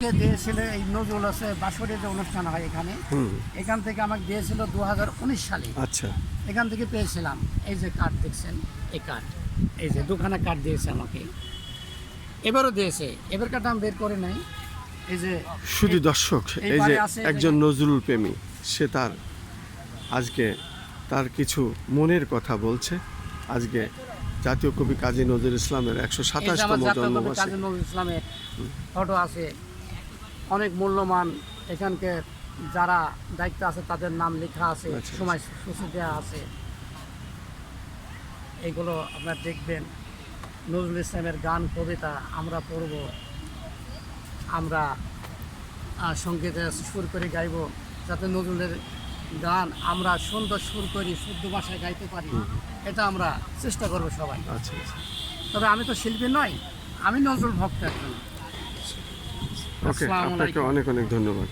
দিয়েছিল এই নজরুল আছে বাঁশরীর যে অনুষ্ঠান হয় এখানে, এখান থেকে আমাকে দিয়েছিল 2019 সালে। আচ্ছা, এখান থেকে পেয়েছিলাম এই যে কার্ড দেখছেন, এই কার্ড, এই যে দুখানা কার্ড দিয়েছে আমাকে, এবারও দিয়েছে। এবার কার্ডটা আমি বের করে নাই। এই যে শুধু দর্শক, এই যে একজন নজরুল প্রেমী, সে তার আজকে তার কিছু মনের কথা বলছে। আজকে জাতীয় কবি কাজী নজরুল ইসলামের 127তম জন্মবার্ষিকী। কাজী নজরুল ইসলামের ফটো আছে, অনেক মূল্যবান এখানকার যারা দায়িত্ব আছে তাদের নাম লেখা আছে, সময় সূচি দেওয়া আছে। এগুলো আপনারা দেখবেন। নজরুল ইসলামের গান কবিতা আমরা পড়ব, আমরা সঙ্গীতে সুর করে গাইব, যাতে নজরুলের গান আমরা সুন্দর সুর করি, শুদ্ধ ভাষায় গাইতে পারি, এটা আমরা চেষ্টা করব সবাই। আচ্ছা, তবে আমি তো শিল্পী নই, আমি নজরুল ভক্ত একজন। ওকে, আপনাকে অনেক অনেক ধন্যবাদ।